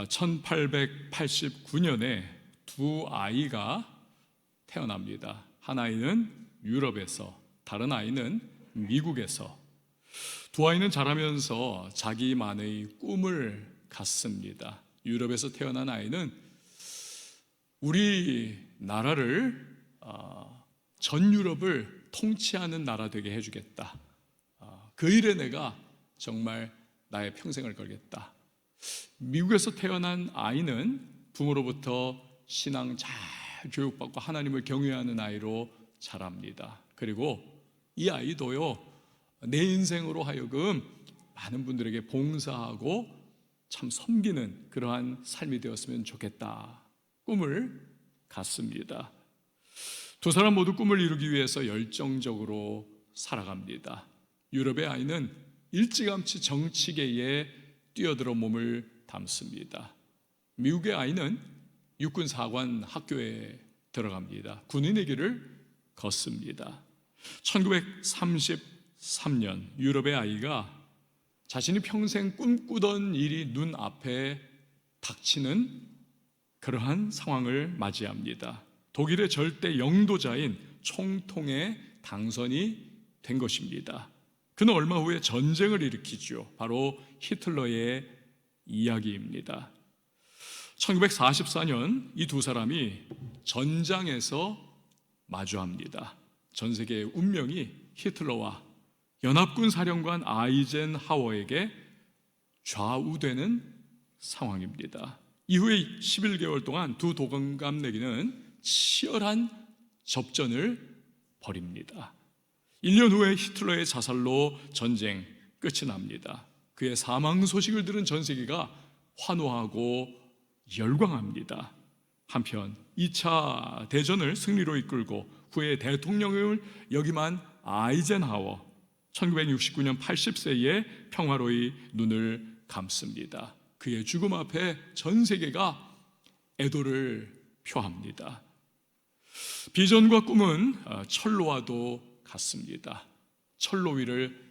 1889년에 두 아이가 태어납니다. 한 아이는 유럽에서, 다른 아이는 미국에서. 두 아이는 자라면서 자기만의 꿈을 갖습니다. 유럽에서 태어난 아이는 우리 나라를 전 유럽을 통치하는 나라 되게 해주겠다. 그 일에 내가 정말 나의 평생을 걸겠다. 미국에서 태어난 아이는 부모로부터 신앙 잘 교육받고 하나님을 경외하는 아이로 자랍니다. 그리고 이 아이도요, 내 인생으로 하여금 많은 분들에게 봉사하고 참 섬기는 그러한 삶이 되었으면 좋겠다 꿈을 갖습니다. 두 사람 모두 꿈을 이루기 위해서 열정적으로 살아갑니다. 유럽의 아이는 일찌감치 정치계에 뛰어들어 몸을 담습니다. 미국의 아이는 육군 사관 학교에 들어갑니다. 군인의 길을 걷습니다. 1933년 유럽의 아이가 자신이 평생 꿈꾸던 일이 눈앞에 닥치는 그러한 상황을 맞이합니다. 독일의 절대 영도자인 총통에 당선이 된 것입니다. 그는 얼마 후에 전쟁을 일으키죠. 바로 히틀러의 이야기입니다. 1944년 이 두 사람이 전장에서 마주합니다. 전 세계의 운명이 히틀러와 연합군 사령관 아이젠하워에게 좌우되는 상황입니다. 이후에 11개월 동안 두 동갑내기는 치열한 접전을 벌입니다. 1년 후에 히틀러의 자살로 전쟁 끝이 납니다. 그의 사망 소식을 들은 전 세계가 환호하고 열광합니다. 한편 2차 대전을 승리로 이끌고 후에 대통령을 역임한 아이젠하워 1969년 80세에 평화로이 눈을 감습니다. 그의 죽음 앞에 전 세계가 애도를 표합니다. 비전과 꿈은 철로와도 같습니다. 철로 위를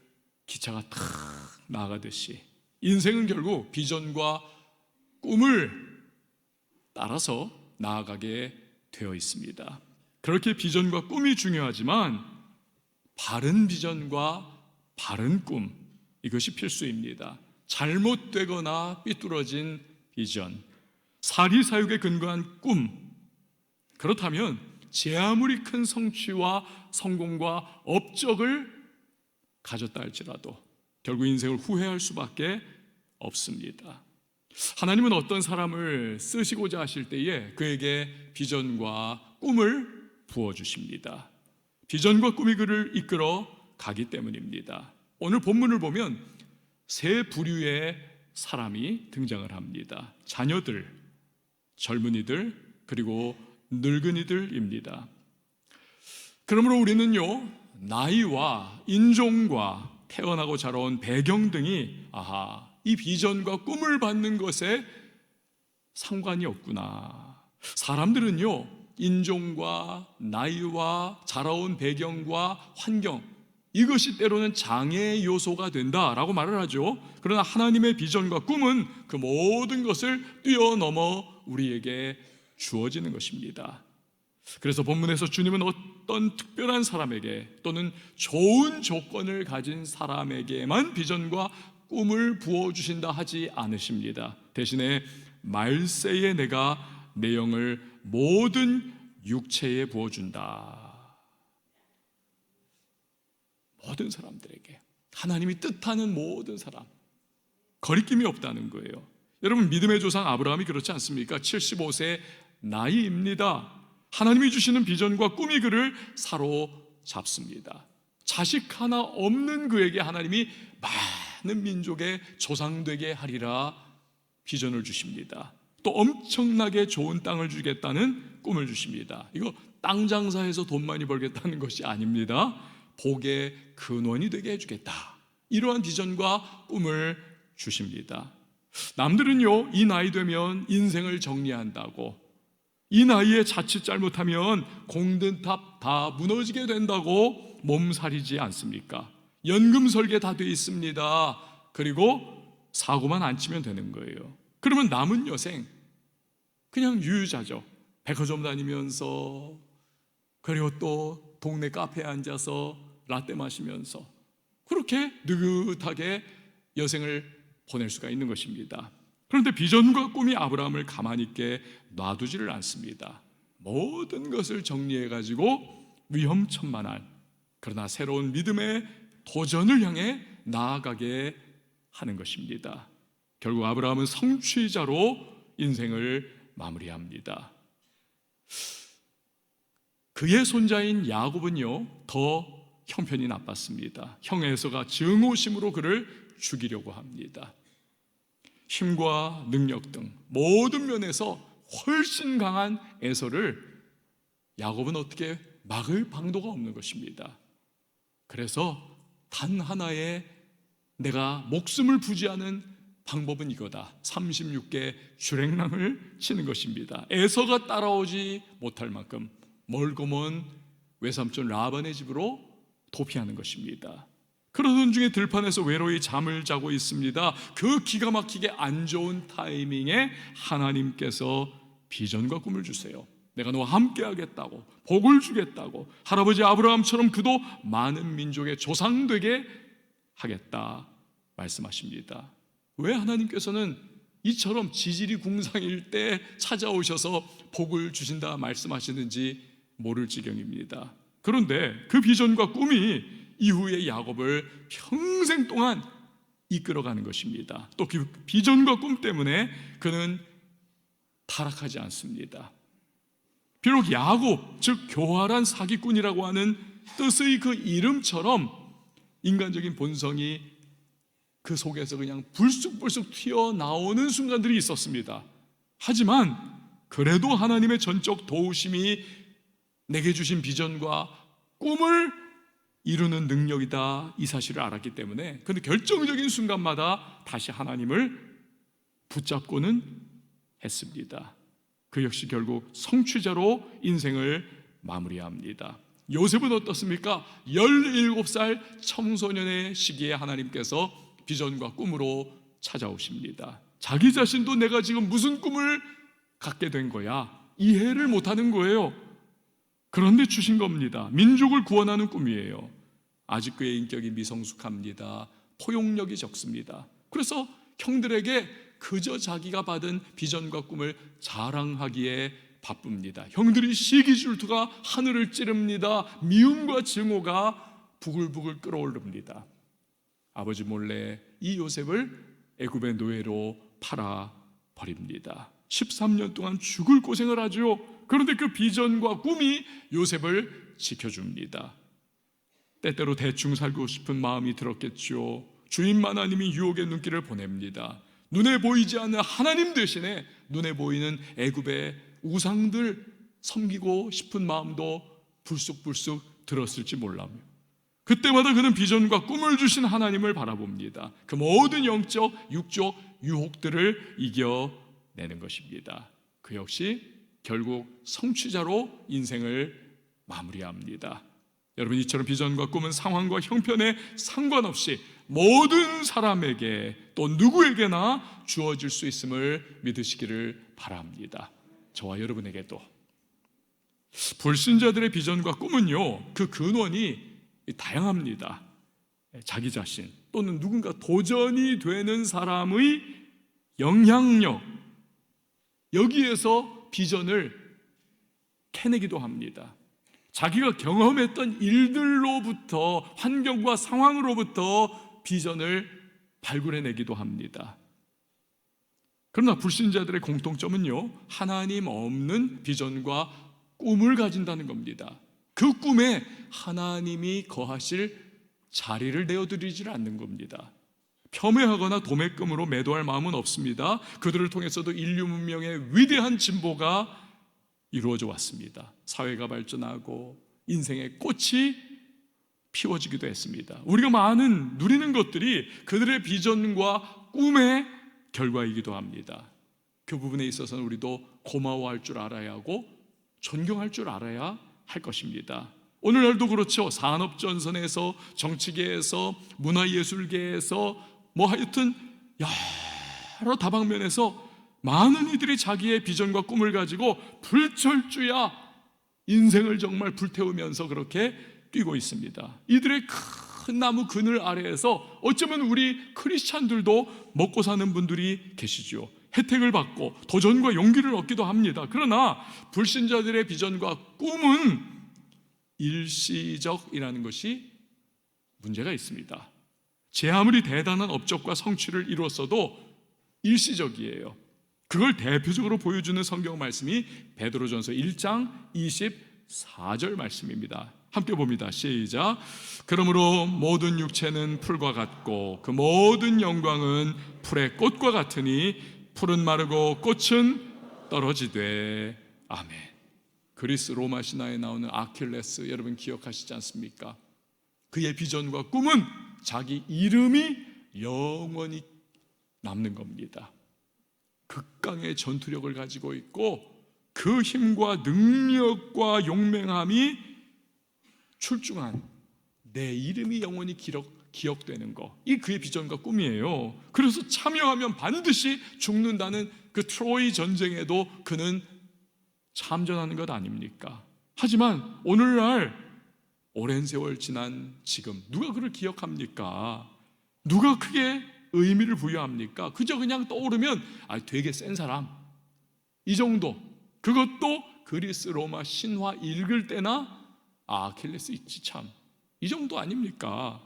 기차가 탁 나가듯이 인생은 결국 비전과 꿈을 따라서 나아가게 되어 있습니다. 그렇게 비전과 꿈이 중요하지만 바른 비전과 바른 꿈, 이것이 필수입니다. 잘못되거나 삐뚤어진 비전, 사리사욕에 근거한 꿈, 그렇다면 제 아무리 큰 성취와 성공과 업적을 가졌다 할지라도 결국 인생을 후회할 수밖에 없습니다. 하나님은 어떤 사람을 쓰시고자 하실 때에 그에게 비전과 꿈을 부어주십니다. 비전과 꿈이 그를 이끌어 가기 때문입니다. 오늘 본문을 보면 세 부류의 사람이 등장을 합니다. 자녀들, 젊은이들, 그리고 늙은이들입니다. 그러므로 우리는요, 나이와 인종과 태어나고 자라온 배경 등이 이 비전과 꿈을 받는 것에 상관이 없구나. 사람들은요, 인종과 나이와 자라온 배경과 환경, 이것이 때로는 장애 요소가 된다라고 말을 하죠. 그러나 하나님의 비전과 꿈은 그 모든 것을 뛰어넘어 우리에게 주어지는 것입니다. 그래서 본문에서 주님은 어떤 특별한 사람에게 또는 좋은 조건을 가진 사람에게만 비전과 꿈을 부어주신다 하지 않으십니다. 대신에 말세에 내가 내 영을 모든 육체에 부어준다. 모든 사람들에게, 하나님이 뜻하는 모든 사람, 거리낌이 없다는 거예요. 여러분, 믿음의 조상 아브라함이 그렇지 않습니까? 75세 나이입니다. 하나님이 주시는 비전과 꿈이 그를 사로잡습니다. 자식 하나 없는 그에게 하나님이 많은 민족의 조상 되게 하리라 비전을 주십니다. 또 엄청나게 좋은 땅을 주겠다는 꿈을 주십니다. 이거 땅 장사해서 돈 많이 벌겠다는 것이 아닙니다. 복의 근원이 되게 해주겠다, 이러한 비전과 꿈을 주십니다. 남들은요, 이 나이 되면 인생을 정리한다고, 이 나이에 자칫 잘못하면 공든탑 다 무너지게 된다고 몸살이지 않습니까? 연금 설계 다 돼 있습니다. 그리고 사고만 안 치면 되는 거예요. 그러면 남은 여생 그냥 유유자적, 백화점 다니면서, 그리고 또 동네 카페에 앉아서 라떼 마시면서 그렇게 느긋하게 여생을 보낼 수가 있는 것입니다. 그런데 비전과 꿈이 아브라함을 가만히 있게 놔두지를 않습니다. 모든 것을 정리해가지고 위험천만한, 그러나 새로운 믿음의 도전을 향해 나아가게 하는 것입니다. 결국 아브라함은 성취자로 인생을 마무리합니다. 그의 손자인 야곱은요, 더 형편이 나빴습니다. 형 에서가 증오심으로 그를 죽이려고 합니다. 힘과 능력 등 모든 면에서 훨씬 강한 에서를 야곱은 어떻게 막을 방도가 없는 것입니다. 그래서 단 하나의 내가 목숨을 부지하는 방법은 이거다. 36개 주랭랑을 치는 것입니다. 에서가 따라오지 못할 만큼 멀고 먼 외삼촌 라반의 집으로 도피하는 것입니다. 그러던 중에 들판에서 외로이 잠을 자고 있습니다. 그 기가 막히게 안 좋은 타이밍에 하나님께서 비전과 꿈을 주세요. 내가 너와 함께 하겠다고, 복을 주겠다고, 할아버지 아브라함처럼 그도 많은 민족의 조상 되게 하겠다 말씀하십니다. 왜 하나님께서는 이처럼 지질이 궁상일 때 찾아오셔서 복을 주신다 말씀하시는지 모를 지경입니다. 그런데 그 비전과 꿈이 이후에 야곱을 평생 동안 이끌어가는 것입니다. 또 그 비전과 꿈 때문에 그는 타락하지 않습니다. 비록 야곱, 즉 교활한 사기꾼이라고 하는 뜻의 그 이름처럼 인간적인 본성이 그 속에서 그냥 불쑥불쑥 튀어나오는 순간들이 있었습니다. 하지만 그래도 하나님의 전적 도우심이 내게 주신 비전과 꿈을 이루는 능력이다, 이 사실을 알았기 때문에, 그런데 결정적인 순간마다 다시 하나님을 붙잡고는 했습니다. 그 역시 결국 성취자로 인생을 마무리합니다. 요셉은 어떻습니까? 17살 청소년의 시기에 하나님께서 비전과 꿈으로 찾아오십니다. 자기 자신도 내가 지금 무슨 꿈을 갖게 된 거야 이해를 못하는 거예요. 그런데 주신 겁니다. 민족을 구원하는 꿈이에요. 아직 그의 인격이 미성숙합니다. 포용력이 적습니다. 그래서 형들에게 그저 자기가 받은 비전과 꿈을 자랑하기에 바쁩니다. 형들이 시기 질투가 하늘을 찌릅니다. 미움과 증오가 부글부글 끓어오릅니다. 아버지 몰래 이 요셉을 애굽의 노예로 팔아버립니다. 13년 동안 죽을 고생을 하죠. 그런데 그 비전과 꿈이 요셉을 지켜줍니다. 때때로 대충 살고 싶은 마음이 들었겠죠. 주인만 아니면 유혹의 눈길을 보냅니다. 눈에 보이지 않는 하나님 대신에 눈에 보이는 애굽의 우상들 섬기고 싶은 마음도 불쑥불쑥 들었을지 몰라요. 그때마다 그는 비전과 꿈을 주신 하나님을 바라봅니다. 그 모든 영적, 육적 유혹들을 이겨내는 것입니다. 그 역시 결국 성취자로 인생을 마무리합니다. 여러분, 이처럼 비전과 꿈은 상황과 형편에 상관없이 모든 사람에게 또 누구에게나 주어질 수 있음을 믿으시기를 바랍니다. 저와 여러분에게도. 불신자들의 비전과 꿈은요, 그 근원이 다양합니다. 자기 자신 또는 누군가 도전이 되는 사람의 영향력, 여기에서 비전을 캐내기도 합니다. 자기가 경험했던 일들로부터, 환경과 상황으로부터 비전을 발굴해내기도 합니다. 그러나 불신자들의 공통점은요, 하나님 없는 비전과 꿈을 가진다는 겁니다. 그 꿈에 하나님이 거하실 자리를 내어드리지 않는 겁니다. 폄훼하거나 도매금으로 매도할 마음은 없습니다. 그들을 통해서도 인류 문명의 위대한 진보가 이루어져 왔습니다. 사회가 발전하고 인생의 꽃이 피워지기도 했습니다. 우리가 많은 누리는 것들이 그들의 비전과 꿈의 결과이기도 합니다. 그 부분에 있어서는 우리도 고마워할 줄 알아야 하고 존경할 줄 알아야 할 것입니다. 오늘날도 그렇죠. 산업전선에서, 정치계에서, 문화예술계에서, 하여튼 여러 다방면에서 많은 이들이 자기의 비전과 꿈을 가지고 불철주야 인생을 정말 불태우면서 그렇게 뛰고 있습니다. 이들의 큰 나무 그늘 아래에서 어쩌면 우리 크리스찬들도 먹고 사는 분들이 계시죠. 혜택을 받고 도전과 용기를 얻기도 합니다. 그러나 불신자들의 비전과 꿈은 일시적이라는 것이 문제가 있습니다. 제 아무리 대단한 업적과 성취를 이뤘어도 일시적이에요. 그걸 대표적으로 보여주는 성경 말씀이 베드로전서 1장 24절 말씀입니다. 함께 봅니다. 시작. 그러므로 모든 육체는 풀과 같고 그 모든 영광은 풀의 꽃과 같으니 풀은 마르고 꽃은 떨어지되. 아멘. 그리스 로마 신화에 나오는 아킬레스, 여러분 기억하시지 않습니까? 그의 비전과 꿈은 자기 이름이 영원히 남는 겁니다. 극강의 전투력을 가지고 있고 그 힘과 능력과 용맹함이 출중한 내 이름이 영원히 기억되는 것, 이 그의 비전과 꿈이에요. 그래서 참여하면 반드시 죽는다는 그 트로이 전쟁에도 그는 참전하는 것 아닙니까? 하지만 오늘날 오랜 세월 지난 지금 누가 그를 기억합니까? 누가 크게 의미를 부여합니까? 그저 그냥 떠오르면 되게 센 사람, 이 정도. 그것도 그리스 로마 신화 읽을 때나 아킬레스 있지 참, 이 정도 아닙니까?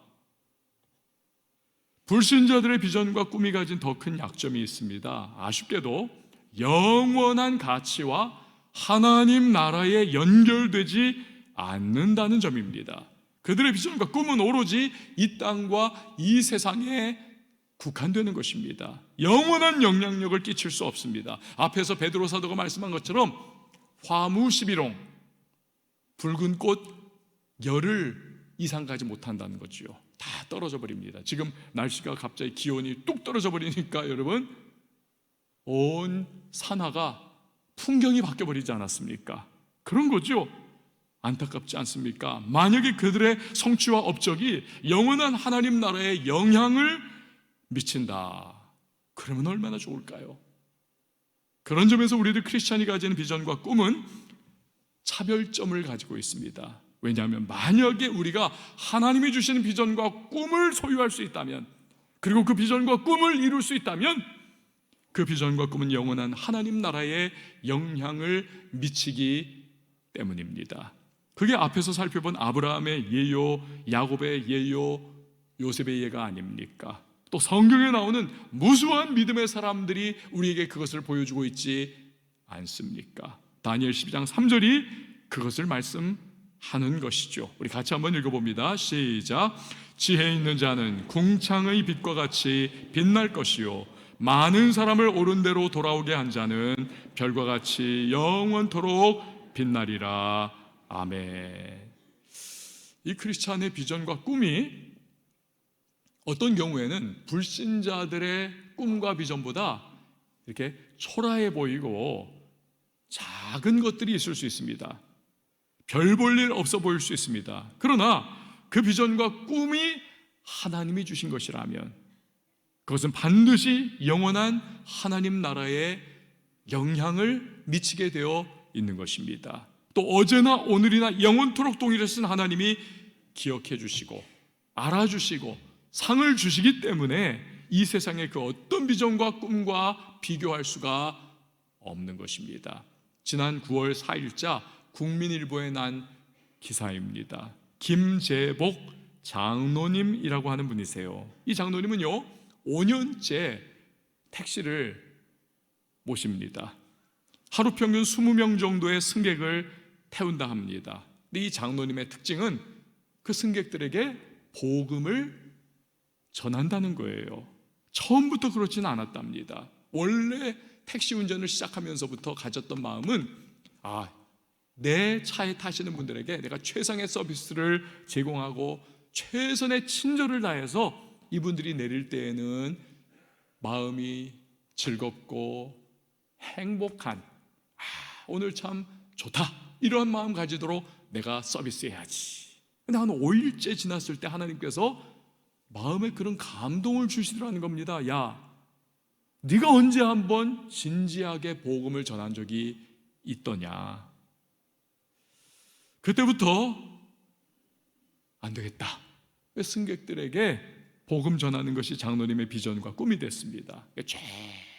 불신자들의 비전과 꿈이 가진 더 큰 약점이 있습니다. 아쉽게도 영원한 가치와 하나님 나라에 연결되지 않는다는 점입니다. 그들의 비전과 꿈은 오로지 이 땅과 이 세상에 국한되는 것입니다. 영원한 영향력을 끼칠 수 없습니다. 앞에서 베드로 사도가 말씀한 것처럼 화무 11홍, 붉은 꽃 열흘 이상 가지 못한다는 거지요. 다 떨어져 버립니다. 지금 날씨가 갑자기 기온이 뚝 떨어져 버리니까 여러분 온 산하가 풍경이 바뀌어 버리지 않았습니까? 그런 거죠. 안타깝지 않습니까? 만약에 그들의 성취와 업적이 영원한 하나님 나라에 영향을 미친다, 그러면 얼마나 좋을까요? 그런 점에서 우리들 크리스찬이 가지는 비전과 꿈은 차별점을 가지고 있습니다. 왜냐하면 만약에 우리가 하나님이 주시는 비전과 꿈을 소유할 수 있다면, 그리고 그 비전과 꿈을 이룰 수 있다면 그 비전과 꿈은 영원한 하나님 나라에 영향을 미치기 때문입니다. 그게 앞에서 살펴본 아브라함의 예요, 야곱의 예요, 요셉의 예가 아닙니까? 또 성경에 나오는 무수한 믿음의 사람들이 우리에게 그것을 보여주고 있지 않습니까? 다니엘 12장 3절이 그것을 말씀하는 것이죠. 우리 같이 한번 읽어봅니다. 시작. 지혜 있는 자는 궁창의 빛과 같이 빛날 것이요 많은 사람을 옳은 대로 돌아오게 한 자는 별과 같이 영원토록 빛나리라. 아멘. 이 크리스찬의 비전과 꿈이 어떤 경우에는 불신자들의 꿈과 비전보다 이렇게 초라해 보이고 작은 것들이 있을 수 있습니다. 별 볼 일 없어 보일 수 있습니다. 그러나 그 비전과 꿈이 하나님이 주신 것이라면 그것은 반드시 영원한 하나님 나라에 영향을 미치게 되어 있는 것입니다. 또 어제나 오늘이나 영원토록 동일하신 하나님이 기억해 주시고 알아주시고 상을 주시기 때문에 이 세상의 그 어떤 비전과 꿈과 비교할 수가 없는 것입니다. 지난 9월 4일자 국민일보에 난 기사입니다. 김재복 장로님이라고 하는 분이세요. 이 장로님은요 5년째 택시를 모십니다. 하루 평균 20명 정도의 승객을 태운다 합니다. 근데 이 장로님의 특징은 그 승객들에게 복음을 전한다는 거예요. 처음부터 그렇지는 않았답니다. 원래 택시 운전을 시작하면서부터 가졌던 마음은 내 차에 타시는 분들에게 내가 최상의 서비스를 제공하고 최선의 친절을 다해서 이분들이 내릴 때에는 마음이 즐겁고 행복한, 오늘 참 좋다, 이런 마음 가지도록 내가 서비스해야지. 근데 한 5일째 지났을 때 하나님께서 마음에 그런 감동을 주시더라는 겁니다. 야, 네가 언제 한번 진지하게 복음을 전한 적이 있더냐? 그때부터 안 되겠다. 승객들에게 복음 전하는 것이 장로님의 비전과 꿈이 됐습니다.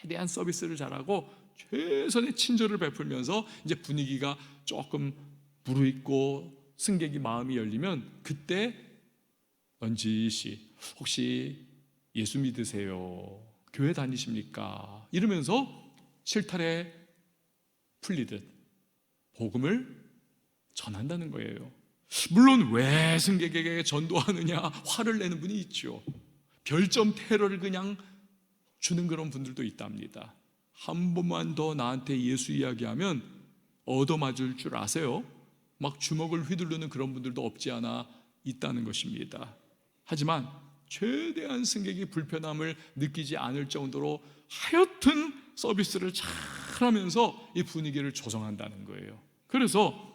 최대한 서비스를 잘하고 최선의 친절을 베풀면서 이제 분위기가 조금 무르익고 승객이 마음이 열리면 그때 넌지시 혹시 예수 믿으세요? 교회 다니십니까? 이러면서 실타래 풀리듯 복음을 전한다는 거예요. 물론 왜 승객에게 전도하느냐 화를 내는 분이 있죠. 별점 테러를 그냥 주는 그런 분들도 있답니다. 한 번만 더 나한테 예수 이야기하면 얻어맞을 줄 아세요? 막 주먹을 휘두르는 그런 분들도 없지 않아 있다는 것입니다. 하지만 최대한 승객이 불편함을 느끼지 않을 정도로 하여튼 서비스를 잘하면서 이 분위기를 조성한다는 거예요. 그래서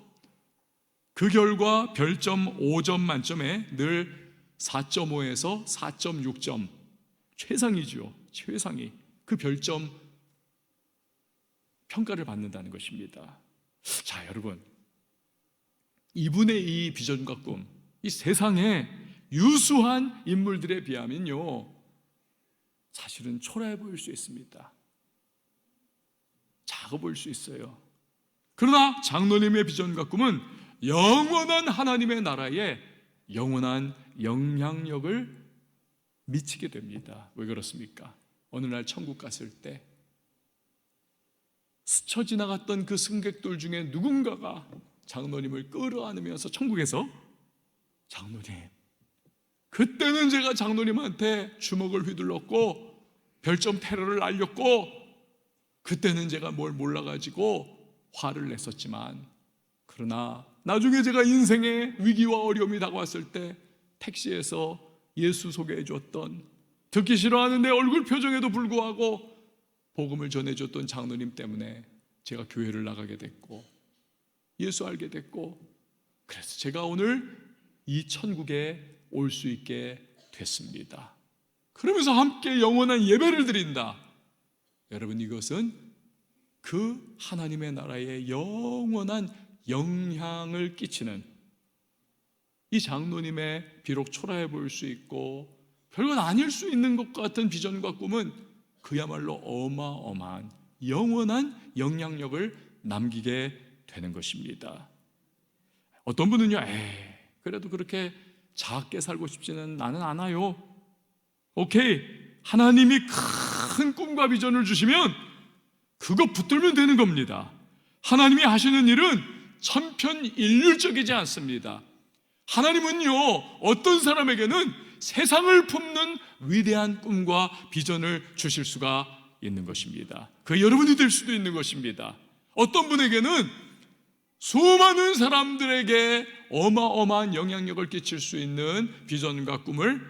그 결과 별점 5점 만점에 늘 4.5에서 4.6점, 최상이죠. 최상이 그 별점 평가를 받는다는 것입니다. 자, 여러분, 이분의 이 비전과 꿈, 이 세상에 유수한 인물들에 비하면요 사실은 초라해 보일 수 있습니다. 작아 보일 수 있어요. 그러나 장로님의 비전과 꿈은 영원한 하나님의 나라에 영원한 영향력을 미치게 됩니다. 왜 그렇습니까? 어느 날 천국 갔을 때 스쳐 지나갔던 그 승객들 중에 누군가가 장로님을 끌어안으면서 천국에서 장로님, 그때는 제가 장로님한테 주먹을 휘둘렀고 별점 테러를 날렸고 그때는 제가 뭘 몰라가지고 화를 냈었지만 그러나 나중에 제가 인생의 위기와 어려움이 다가왔을 때 택시에서 예수 소개해 줬던, 듣기 싫어하는 내 얼굴 표정에도 불구하고 복음을 전해줬던 장로님 때문에 제가 교회를 나가게 됐고 예수 알게 됐고 그래서 제가 오늘 이 천국에 올 수 있게 됐습니다. 그러면서 함께 영원한 예배를 드린다. 여러분, 이것은 그 하나님의 나라에 영원한 영향을 끼치는 이 장로님의 비록 초라해 보일 수 있고 별건 아닐 수 있는 것 같은 비전과 꿈은 그야말로 어마어마한 영원한 영향력을 남기게 되는 것입니다. 어떤 분은요, 그래도 그렇게 작게 살고 싶지는 나는 않아요. 오케이, 하나님이 큰 꿈과 비전을 주시면 그거 붙들면 되는 겁니다. 하나님이 하시는 일은 천편일률적이지 않습니다. 하나님은요 어떤 사람에게는 세상을 품는 위대한 꿈과 비전을 주실 수가 있는 것입니다. 그 여러분이 될 수도 있는 것입니다. 어떤 분에게는 수많은 사람들에게 어마어마한 영향력을 끼칠 수 있는 비전과 꿈을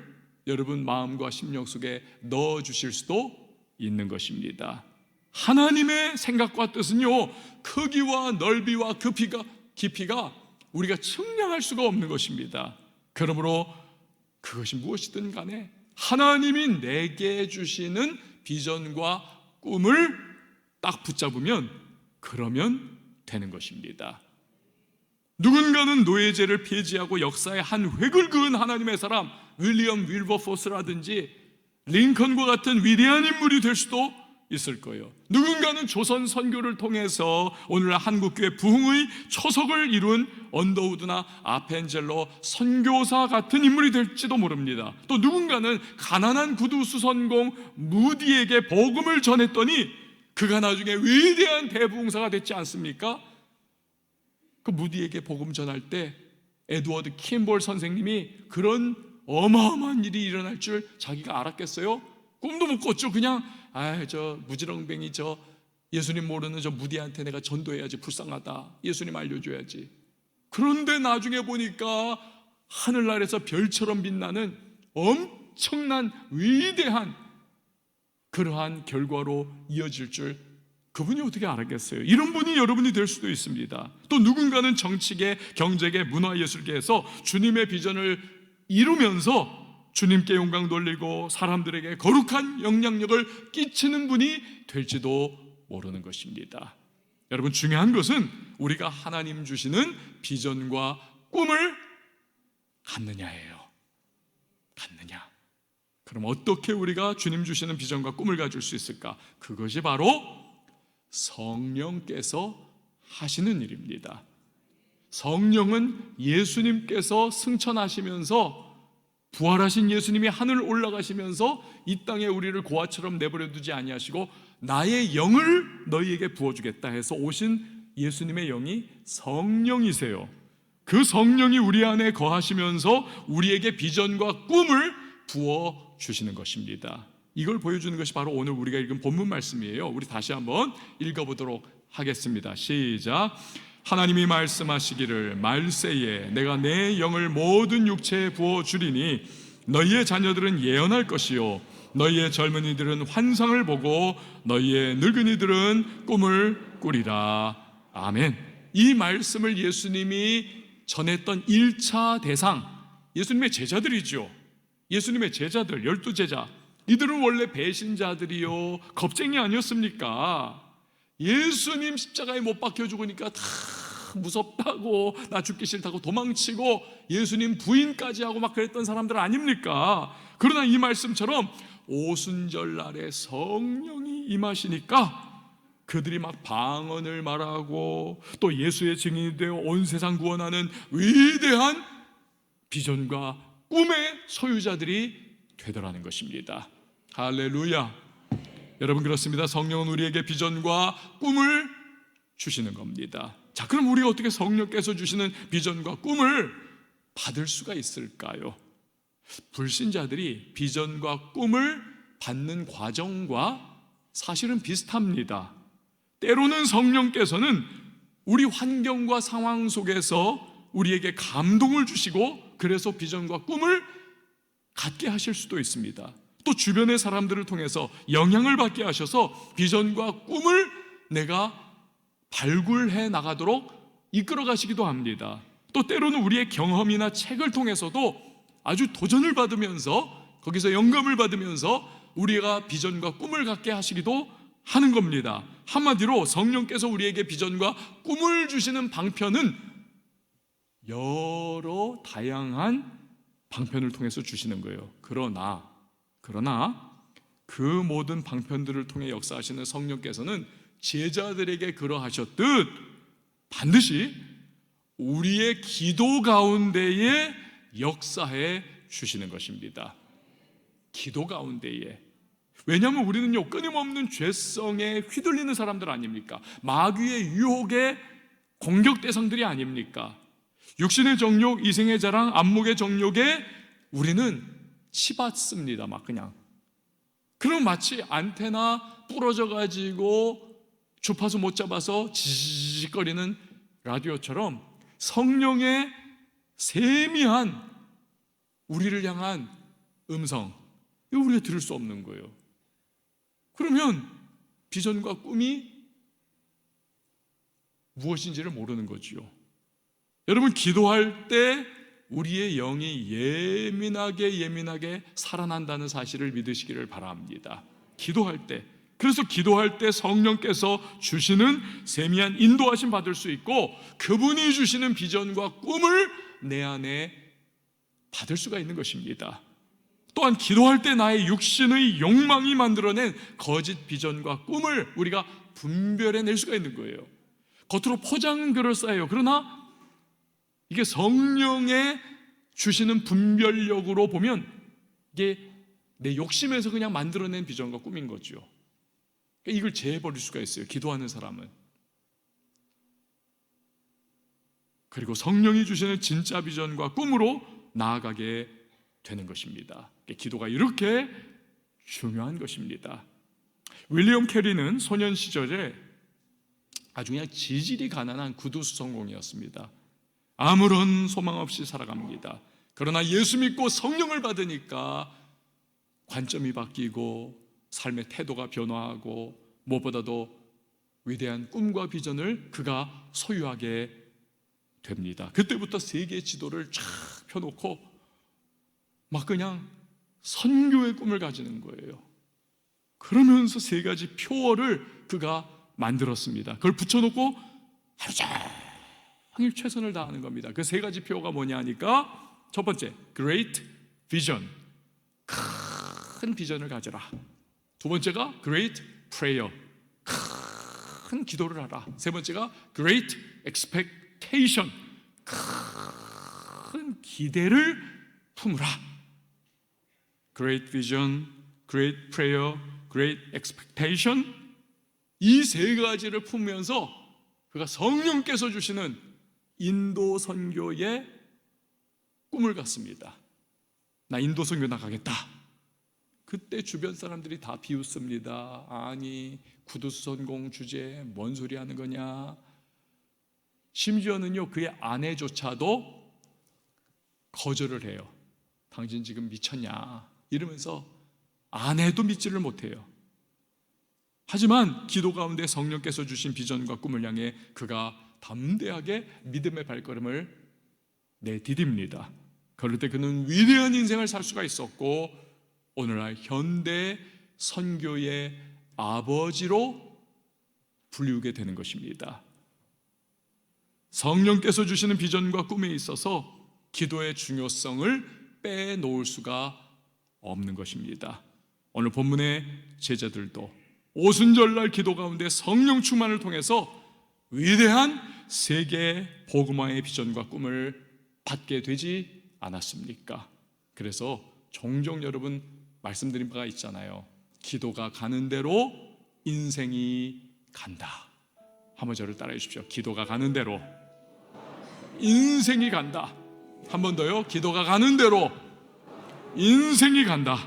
여러분 마음과 심령 속에 넣어주실 수도 있는 것입니다. 하나님의 생각과 뜻은요 크기와 넓이와 깊이가 우리가 측량할 수가 없는 것입니다. 그러므로 그것이 무엇이든 간에 하나님이 내게 주시는 비전과 꿈을 딱 붙잡으면 그러면 되는 것입니다. 누군가는 노예제를 폐지하고 역사의 한 획을 그은 하나님의 사람 윌리엄 윌버포스라든지 링컨과 같은 위대한 인물이 될 수도 있을 거예요. 누군가는 조선 선교를 통해서 오늘날 한국교회 부흥의 초석을 이룬 언더우드나 아펜젤러 선교사 같은 인물이 될지도 모릅니다. 또 누군가는 가난한 구두 수선공 무디에게 복음을 전했더니 그가 나중에 위대한 대부흥사가 됐지 않습니까? 그 무디에게 복음 전할 때 에드워드 킴볼 선생님이 그런 어마어마한 일이 일어날 줄 자기가 알았겠어요? 꿈도 못 꿨죠. 그냥 저 무지렁뱅이 저 예수님 모르는 저 무디한테 내가 전도해야지, 불쌍하다, 예수님 알려줘야지. 그런데 나중에 보니까 하늘나라에서 별처럼 빛나는 엄청난 위대한 그러한 결과로 이어질 줄 그분이 어떻게 알았겠어요? 이런 분이 여러분이 될 수도 있습니다. 또 누군가는 정치계, 경제계, 문화예술계에서 주님의 비전을 이루면서 주님께 영광 돌리고 사람들에게 거룩한 영향력을 끼치는 분이 될지도 모르는 것입니다. 여러분, 중요한 것은 우리가 하나님 주시는 비전과 꿈을 갖느냐예요. 갖느냐. 그럼 어떻게 우리가 주님 주시는 비전과 꿈을 가질 수 있을까? 그것이 바로 성령께서 하시는 일입니다. 성령은 예수님께서 승천하시면서, 부활하신 예수님이 하늘 올라가시면서 이 땅에 우리를 고아처럼 내버려 두지 아니하시고 나의 영을 너희에게 부어주겠다 해서 오신 예수님의 영이 성령이세요. 그 성령이 우리 안에 거하시면서 우리에게 비전과 꿈을 부어주시는 것입니다. 이걸 보여주는 것이 바로 오늘 우리가 읽은 본문 말씀이에요. 우리 다시 한번 읽어보도록 하겠습니다. 시작. 하나님이 말씀하시기를 말세에 내가 내 영을 모든 육체에 부어주리니 너희의 자녀들은 예언할 것이요 너희의 젊은이들은 환상을 보고 너희의 늙은이들은 꿈을 꾸리라. 아멘. 이 말씀을 예수님이 전했던 1차 대상, 예수님의 제자들이죠. 예수님의 제자들, 12제자, 이들은 원래 배신자들이요 겁쟁이 아니었습니까? 예수님 십자가에 못 박혀 죽으니까 다 무섭다고, 나 죽기 싫다고 도망치고 예수님 부인까지 하고 막 그랬던 사람들 아닙니까? 그러나 이 말씀처럼 오순절날에 성령이 임하시니까 그들이 막 방언을 말하고 또 예수의 증인이 되어 온 세상 구원하는 위대한 비전과 꿈의 소유자들이 되더라는 것입니다. 할렐루야. 여러분, 그렇습니다. 성령은 우리에게 비전과 꿈을 주시는 겁니다. 자, 그럼 우리가 어떻게 성령께서 주시는 비전과 꿈을 받을 수가 있을까요? 불신자들이 비전과 꿈을 받는 과정과 사실은 비슷합니다. 때로는 성령께서는 우리 환경과 상황 속에서 우리에게 감동을 주시고 그래서 비전과 꿈을 갖게 하실 수도 있습니다. 또 주변의 사람들을 통해서 영향을 받게 하셔서 비전과 꿈을 내가 발굴해 나가도록 이끌어 가시기도 합니다. 또 때로는 우리의 경험이나 책을 통해서도 아주 도전을 받으면서 거기서 영감을 받으면서 우리가 비전과 꿈을 갖게 하시기도 하는 겁니다. 한마디로 성령께서 우리에게 비전과 꿈을 주시는 방편은 여러 다양한 방편을 통해서 주시는 거예요. 그러나 그 모든 방편들을 통해 역사하시는 성령께서는 제자들에게 그러하셨듯 반드시 우리의 기도 가운데에 역사해 주시는 것입니다. 기도 가운데에. 왜냐하면 우리는요 끊임없는 죄성에 휘둘리는 사람들 아닙니까? 마귀의 유혹의 공격 대상들이 아닙니까? 육신의 정욕, 이생의 자랑, 안목의 정욕에 우리는 치받습니다. 막 그냥. 그럼 마치 안테나 부러져 가지고 주파수 못 잡아서 지직거리는 라디오처럼 성령의 세미한 우리를 향한 음성, 이거 우리가 들을 수 없는 거예요. 그러면 비전과 꿈이 무엇인지를 모르는 거지요. 여러분, 기도할 때 우리의 영이 예민하게 살아난다는 사실을 믿으시기를 바랍니다. 기도할 때. 그래서 기도할 때 성령께서 주시는 세미한 인도하심 받을 수 있고 그분이 주시는 비전과 꿈을 내 안에 받을 수가 있는 것입니다. 또한 기도할 때 나의 육신의 욕망이 만들어낸 거짓 비전과 꿈을 우리가 분별해낼 수가 있는 거예요. 겉으로 포장은 그럴싸해요. 그러나 이게 성령의 주시는 분별력으로 보면 이게 내 욕심에서 그냥 만들어낸 비전과 꿈인 거죠. 이걸 제해버릴 수가 있어요. 기도하는 사람은. 그리고 성령이 주시는 진짜 비전과 꿈으로 나아가게 되는 것입니다. 기도가 이렇게 중요한 것입니다. 윌리엄 캐리는 소년 시절에 아주 그냥 지질이 가난한 구두수성공이었습니다. 아무런 소망 없이 살아갑니다. 그러나 예수 믿고 성령을 받으니까 관점이 바뀌고 삶의 태도가 변화하고 무엇보다도 위대한 꿈과 비전을 그가 소유하게 됩니다. 그때부터 세계 지도를 쫙 펴놓고 막 그냥 선교의 꿈을 가지는 거예요. 그러면서 세 가지 표어를 그가 만들었습니다. 그걸 붙여놓고 하루 종일 최선을 다하는 겁니다. 그 세 가지 표어가 뭐냐 하니까 첫 번째, Great Vision, 큰 비전을 가져라. 두 번째가 Great Prayer, 큰 기도를 하라. 세 번째가 Great Expectation, 큰 기대를 품으라. Great Vision, Great Prayer, Great Expectation, 이 세 가지를 품으면서 그가 성령께서 주시는 인도 선교의 꿈을 갖습니다. 나 인도 선교 나가겠다. 그때 주변 사람들이 다 비웃습니다. 아니, 구두선공 주제에 뭔 소리 하는 거냐. 심지어는요, 그의 아내조차도 거절을 해요. 당신 지금 미쳤냐 이러면서 아내도 믿지를 못해요. 하지만 기도 가운데 성령께서 주신 비전과 꿈을 향해 그가 담대하게 믿음의 발걸음을 내디딥니다. 그럴 때 그는 위대한 인생을 살 수가 있었고 오늘날 현대 선교의 아버지로 불리우게 되는 것입니다. 성령께서 주시는 비전과 꿈에 있어서 기도의 중요성을 빼놓을 수가 없는 것입니다. 오늘 본문의 제자들도 오순절날 기도 가운데 성령 충만을 통해서 위대한 세계 복음화의 비전과 꿈을 받게 되지 않았습니까? 그래서 종종 여러분 말씀드린 바가 있잖아요. 기도가 가는 대로 인생이 간다. 한번 저를 따라해 주십시오. 기도가 가는 대로 인생이 간다. 한 번 더요. 기도가 가는 대로 인생이 간다.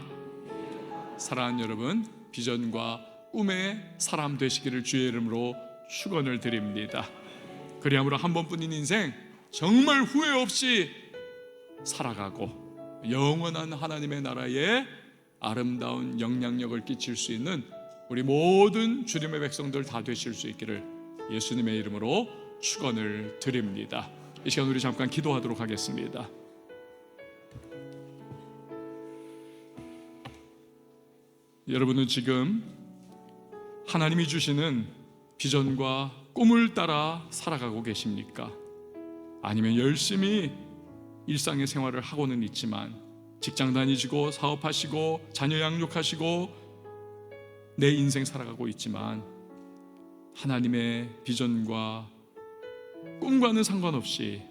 사랑하는 여러분, 비전과 꿈의 사람 되시기를 주의 이름으로 축원을 드립니다. 그리함으로 한 번뿐인 인생 정말 후회 없이 살아가고 영원한 하나님의 나라에 아름다운 영향력을 끼칠 수 있는 우리 모든 주님의 백성들 다 되실 수 있기를 예수님의 이름으로 축원을 드립니다. 이 시간 우리 잠깐 기도하도록 하겠습니다. 여러분은 지금 하나님이 주시는 비전과 꿈을 따라 살아가고 계십니까? 아니면 열심히 일상의 생활을 하고는 있지만 직장 다니시고 사업하시고 자녀 양육하시고 내 인생 살아가고 있지만 하나님의 비전과 꿈과는 상관없이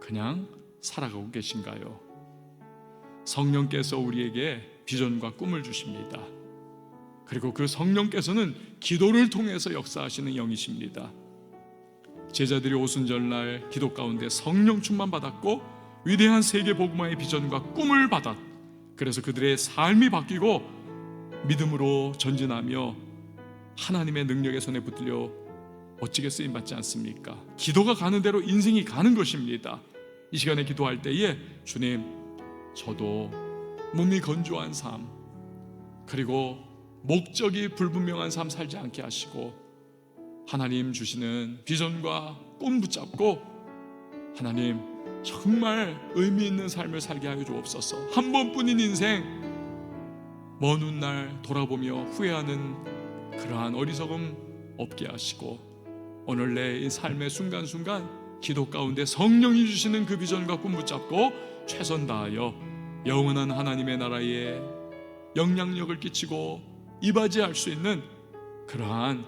그냥 살아가고 계신가요? 성령께서 우리에게 비전과 꿈을 주십니다. 그리고 그 성령께서는 기도를 통해서 역사하시는 영이십니다. 제자들이 오순절날 기도 가운데 성령 충만 받았고 위대한 세계 복음화의 비전과 꿈을 받았. 그래서 그들의 삶이 바뀌고 믿음으로 전진하며 하나님의 능력의 손에 붙들려 멋지게 쓰임받지 않습니까? 기도가 가는 대로 인생이 가는 것입니다. 이 시간에 기도할 때에 주님, 저도 몸이 건조한 삶 그리고 목적이 불분명한 삶 살지 않게 하시고 하나님 주시는 비전과 꿈 붙잡고 하나님 정말 의미 있는 삶을 살게 하여 주옵소서. 한 번뿐인 인생 먼 훗날 돌아보며 후회하는 그러한 어리석음 없게 하시고 오늘 내 삶의 순간순간 기도 가운데 성령이 주시는 그 비전과 꿈 붙잡고 최선 다하여 영원한 하나님의 나라에 영향력을 끼치고 이바지할 수 있는 그러한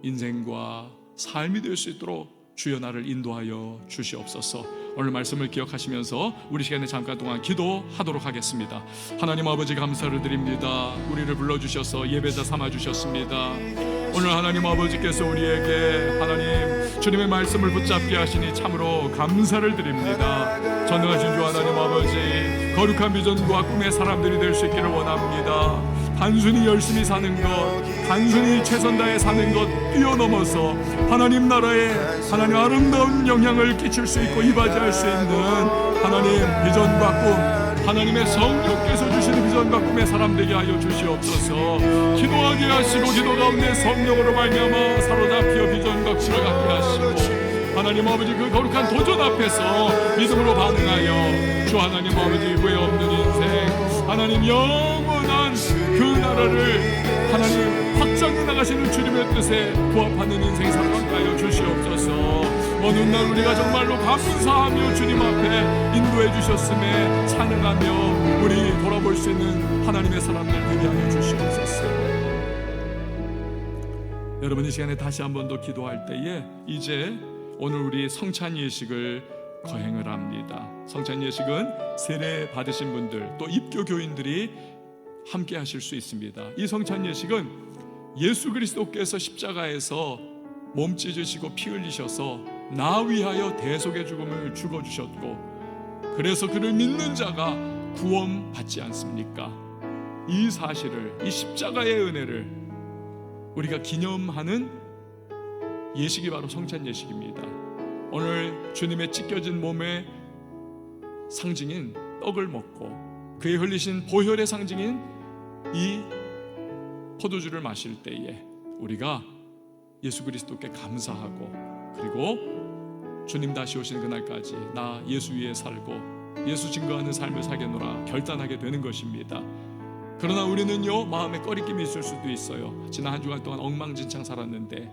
인생과 삶이 될 수 있도록 주여 나를 인도하여 주시옵소서. 오늘 말씀을 기억하시면서 우리 시간에 잠깐 동안 기도하도록 하겠습니다. 하나님 아버지 감사를 드립니다. 우리를 불러주셔서 예배자 삼아주셨습니다. 오늘 하나님 아버지께서 우리에게 하나님 주님의 말씀을 붙잡게 하시니 참으로 감사를 드립니다. 전능하신 주 하나님 아버지, 거룩한 비전과 꿈의 사람들이 될 수 있기를 원합니다. 단순히 열심히 사는 것, 단순히 최선 다해 사는 것 뛰어넘어서 하나님 나라에 하나님 아름다운 영향을 끼칠 수 있고 이바지할 수 있는 하나님 비전과 꿈, 하나님의 성령께서 주시는 비전과 꿈의 사람 되게 하여 주시옵소서. 기도하게 하시고 기도 가운데 성령으로 말미암아 사로잡혀 비전과 꿈을 갖게 하시고 하나님 아버지 그 거룩한 도전 앞에서 믿음으로 반응하여 주 하나님 아버지 후회 없는 인생 하나님 영원한 그 나라를 하나님 확장해 나가시는 주님의 뜻에 부합하는 인생 살아가게 하여 주시옵소서. 어느 날 우리가 정말로 감사하며 주님 앞에 인도해 주셨음에 찬양하며 우리 돌아볼 수 있는 하나님의 사람들 되게 하여 주시옵소서. 여러분, 이 시간에 다시 한 번 더 기도할 때에 이제 오늘 우리 성찬 예식을 거행을 합니다. 성찬 예식은 세례 받으신 분들 또 입교 교인들이 함께 하실 수 있습니다. 이 성찬 예식은 예수 그리스도께서 십자가에서 몸 찢으시고 피 흘리셔서 나 위하여 대속의 죽음을 죽어주셨고 그래서 그를 믿는 자가 구원받지 않습니까? 이 사실을, 이 십자가의 은혜를 우리가 기념하는 예식이 바로 성찬 예식입니다. 오늘 주님의 찢겨진 몸의 상징인 떡을 먹고 그의 흘리신 보혈의 상징인 이 포도주를 마실 때에 우리가 예수 그리스도께 감사하고 그리고 주님 다시 오시는 그날까지 나 예수 위에 살고 예수 증거하는 삶을 살겠노라 결단하게 되는 것입니다. 그러나 우리는요, 마음에 꺼리낌이 있을 수도 있어요. 지난 한 주간 동안 엉망진창 살았는데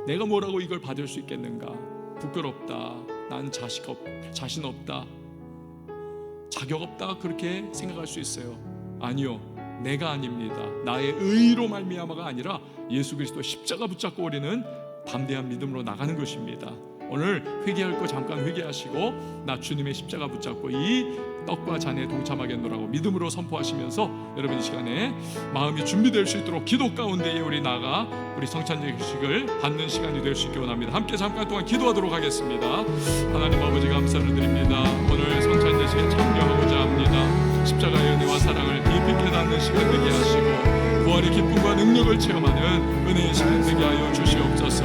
내가 뭐라고 이걸 받을 수 있겠는가? 부끄럽다, 난 자신 없다, 자격 없다, 그렇게 생각할 수 있어요. 아니요, 내가 아닙니다. 나의 의로 말미암아가 아니라 예수 그리스도 십자가 붙잡고 우리는 담대한 믿음으로 나가는 것입니다. 오늘 회개할 거 잠깐 회개하시고 나 주님의 십자가 붙잡고 이 떡과 잔에 동참하겠노라고 믿음으로 선포하시면서 여러분 이 시간에 마음이 준비될 수 있도록 기도 가운데에 우리 나가 우리 성찬 예식을 받는 시간이 될 수 있기 원합니다. 함께 잠깐 동안 기도하도록 하겠습니다. 하나님 아버지 감사를 드립니다. 오늘 성찬 예식에 참여하고자 합니다. 십자가의 은혜와 사랑을 깊이 깨닫는 시간 되게 하시고 부활의 기쁨과 능력을 체험하는 은혜의 시간 되게 하여 주시옵소서.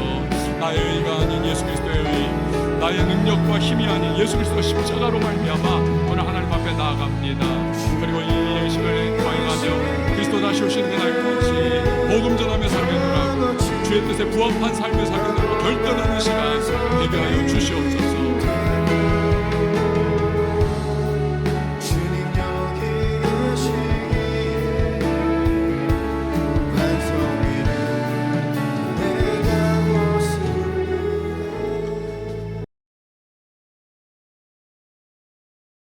나의 의가 아닌 예수 그리스도의 의, 나의 능력과 힘이 아닌 예수 그리스도 십자가로 말미암아 오늘 하나님 앞에 나아갑니다. 그리고 이 예식을 거행하며 그리스도 다시 오시는 그날까지 복음 전하며 살겠노라, 주의 뜻에 부합한 삶을 살겠노라 결단하는 시간 되게 하여 주시옵소서.